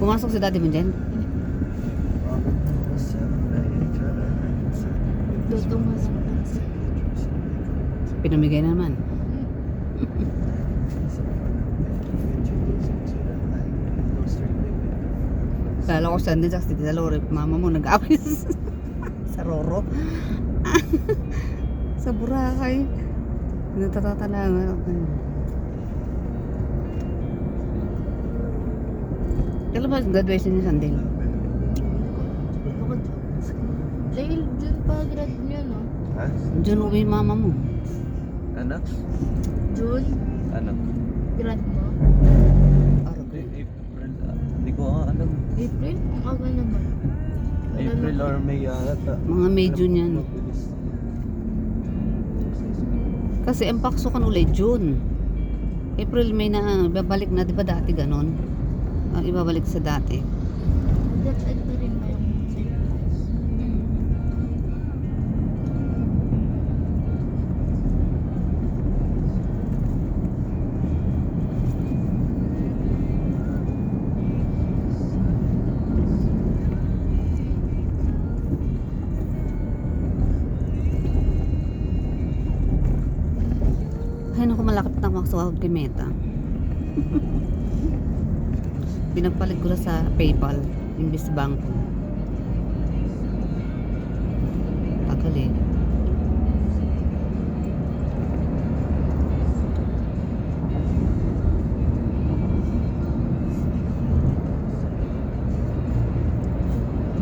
Pumasok si daddy mo dyan? Dutong nga lang. Pinamigay naman. Kala ko saan din sa Tita Lore, mama mo nag-away sa Roro. Sa Boracay. Natatatala. Kailan ba graduation ni Sandel? Baka dahil dun pa grad niya, no? Ha? Diyan uwi mama mo. Ano? June, Ano? grad mo. April. Hindi ko alam. April? Ang aga naman. April or May ata. Mga May, June yan. Kasi ang pakso kan ulit June. April, May na babalik na, di ba dati ganon? Ang ibabalik sa dati. Nag-end na rin ba yung syllabus? Ay naku, malakit na makasahod kay Meta. Pinagpalit ko na sa PayPal imbis bangko. Tagal eh.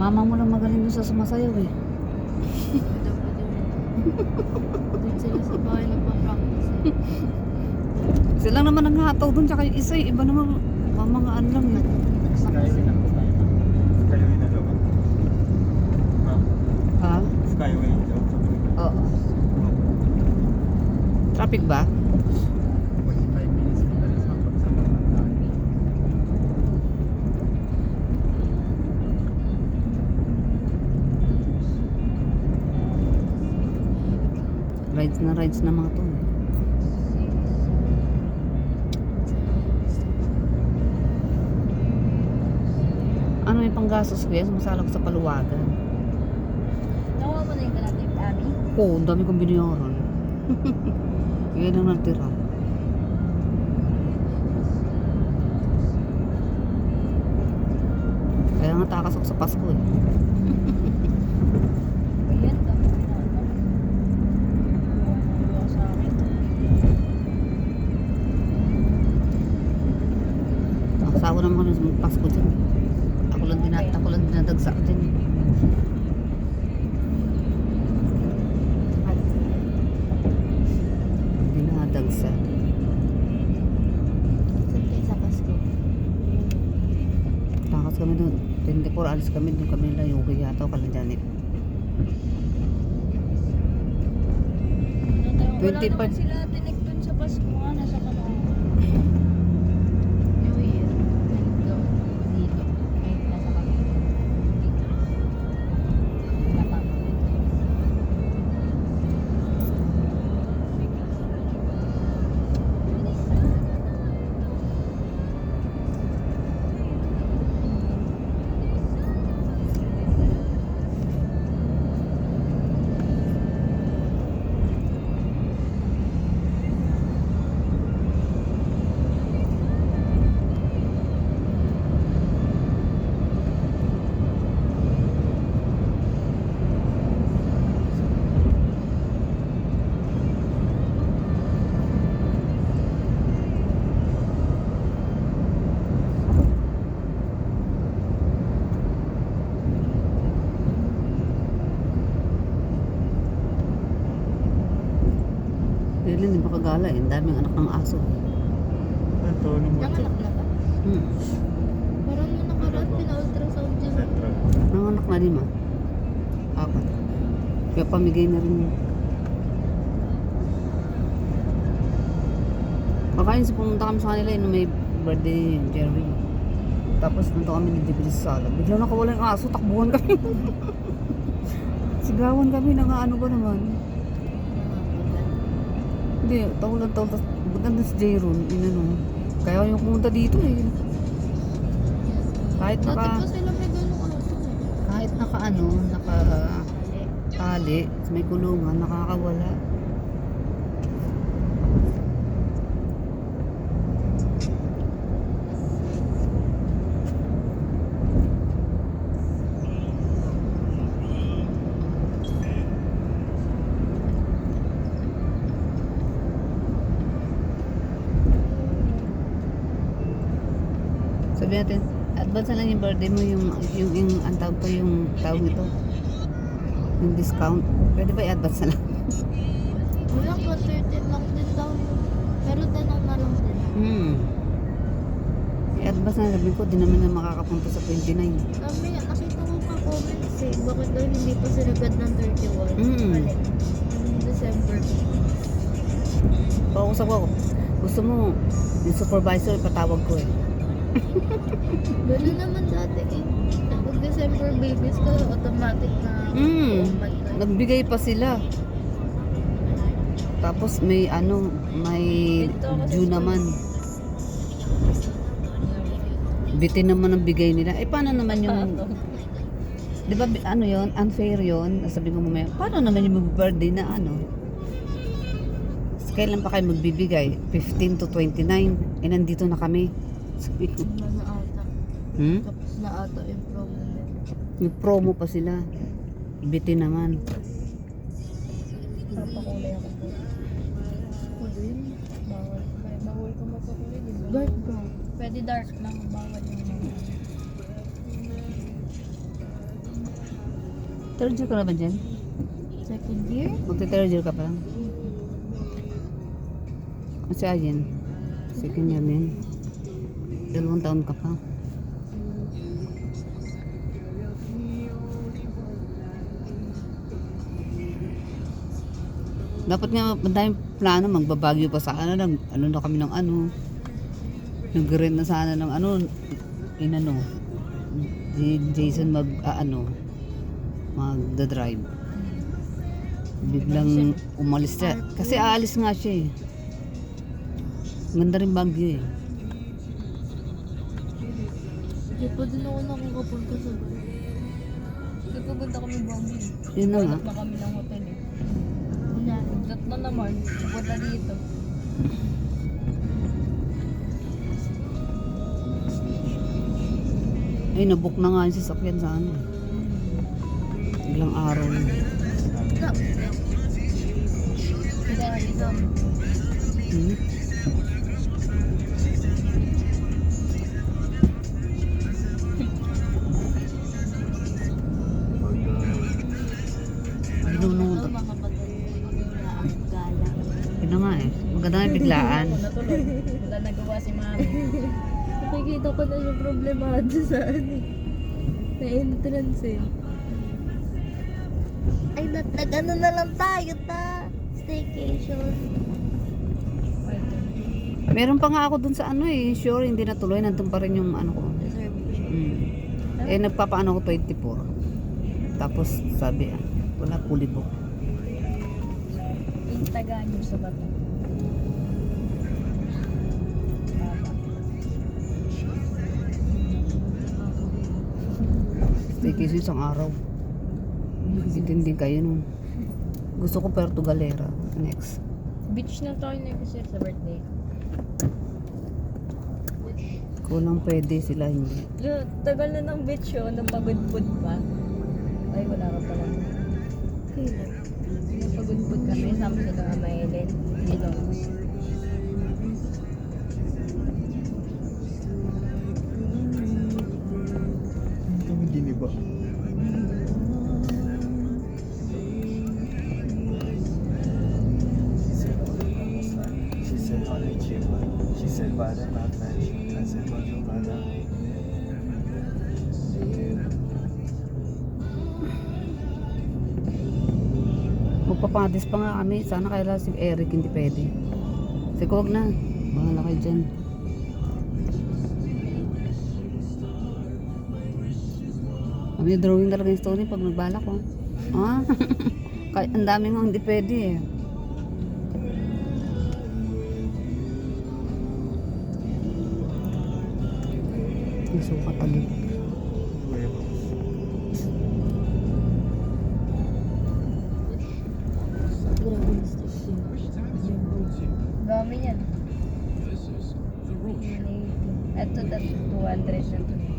Mama mo lang magaling dun sa sumasayaw eh. Doon sila sa bahay nagpa-practice. Sila naman ang hataw dun, tsaka yung isa, iba naman mga ano lang eh. Skyway na po tayo. Skyway na daw. Ha? Skyway daw. Oo. Traffic ba? 45 minutes na tayo sa pagsama. Rides na mga to. Ano yung panggastos ko yan? Sumasala ko sa paluwagan. Nakuha mo na yung ganatip, Abby? Oo, ang dami kong binayaran. Yan ang natira. Kaya nga takas ako sa Pasko eh. Ayan, dami ko na alam. Nakuha sa akin. Nakasawa naman kami sa Pasko dyan. Ako lang dinadagsak dyan. Dinadagsak. Saan kayo sa Pasko? Takas kami doon. 24 alis kami doon kami nila yung yata o kalanjanit. 25 25 sila tinik dun sa Pasko nga, nasa Kalawang. New Year. Dito. Dito. Kahit nasa Kalawang. Dito. Lapang. Really, hindi ba kagala eh. Ang daming anak ng aso. Ito, nung Nanganak na ba? Parang nung nakaraan, pina-ultrasound dyan. Central. Nanganak na 5. 4. Kaya pamigay na rin yun. Kakain sa pumunta kami sa kanila yun nung may birthday ni Jerry. Tapos nandito kami ni Jibili sa sala. Bigla nakawala yung aso, takbuhan kami. Sigawan kami na nga ano ba naman. Hindi, taon. Tapos butan na si Jayron, inano. Kaya yung pumunta dito eh. Kaya Kahit Dati naka, pa sila may ganung auto eh. kahit naka ano, naka tali, may kulungan, nakakawala. Sabi natin, advance na lang yung birthday mo, yung ang tawag pa yung tawag ito. Yung discount. Pwede ba i-advance na lang? Wala pa, 13 lang din daw. Pero tanong na lang din. I-advance na sabi ko, di naman na makakapunta sa 29. Sabi, nakita ko pa comments eh. Bakit daw hindi pa sinagad ng 31? Alin? December. Pausap ko, gusto mo, yung supervisor, ipatawag ko eh. Gano'n naman dati eh. Kapag December babies ka, automatic na oh my God. Nagbigay pa sila. Tapos may ano, may due naman. Bitin naman ang bigay nila. Eh paano naman yung, di ba ano yon, unfair yon? Sabi ko mamaya, paano naman yung birthday na ano? Kailan pa kayo magbibigay? 15 to 29. Eh nandito na kami. Sabi ko, Na ata. Tapos na ata yung promo nila. may promo pa sila. Bitin naman. Papakulay ako po. Kulay? Bawal. Bawal ka mapakulay, di ba? Dark brown. Pwede dark lang. Bawal yung mga. Third year ka na ba dyan? Second year? Magte-third year ka pa lang. Kasi ayan, second year din. 2 taon ka pa. Dapat nga madaming plano, magbabagyo pa sa ano na kami ng ano. Nag-rent na sana ng ano, inano. Si Jason magda-drive. Biglang umalis siya. Kasi aalis nga siya eh. Ganda rin Baguio eh. Di pa din ako nakakapunta sa bahay. Di pa punta kami Baguio. Yun na nga. Na kami ng hotel eh. Nagdat na naman. Punta dito. Ay, nabook na nga yung sasakyan sa ano. Ilang araw na. Hmm? Binunod. Yun na nga eh. Maganda nga yung biglaan. Natuloy. Wala nagawa si mami. Nakikita ko na yung problemado sa ano. Na entrance eh. Ay, nag-ano na lang tayo ta. Staycation. Meron pa nga ako dun sa ano eh. Sure, hindi natuloy. Nandun pa rin yung ano ko. Eh, nagpapaano ko 24. Tapos sabi wala fully book. Yung tagaan nyo sa bato. Staycation isang araw. Itindi kayo nun. Gusto ko Puerto Galera. Next. Beach na tayo next year sa birthday. Kulang pwede sila hindi. Tagal na ng beach yun. Napagudpud pa. Ay, wala ka pala. Kailan? Napagudpud kami. Sama sa mga mailin. Ilong. Kami giniba. She said, "Konnichiwa." She said, "Bada not French." I said, "Bonjour, madam." Magpapadis pa nga kami. Sana kaya si Eric hindi pwede. Sige, wag na. Bahala kayo dyan. Kami drawing talaga yung story pag nagbala ko. Ah? Kaya ang dami nga hindi pwede eh. Yung sukat talit. dami yan. 180. Ito, 200 na to.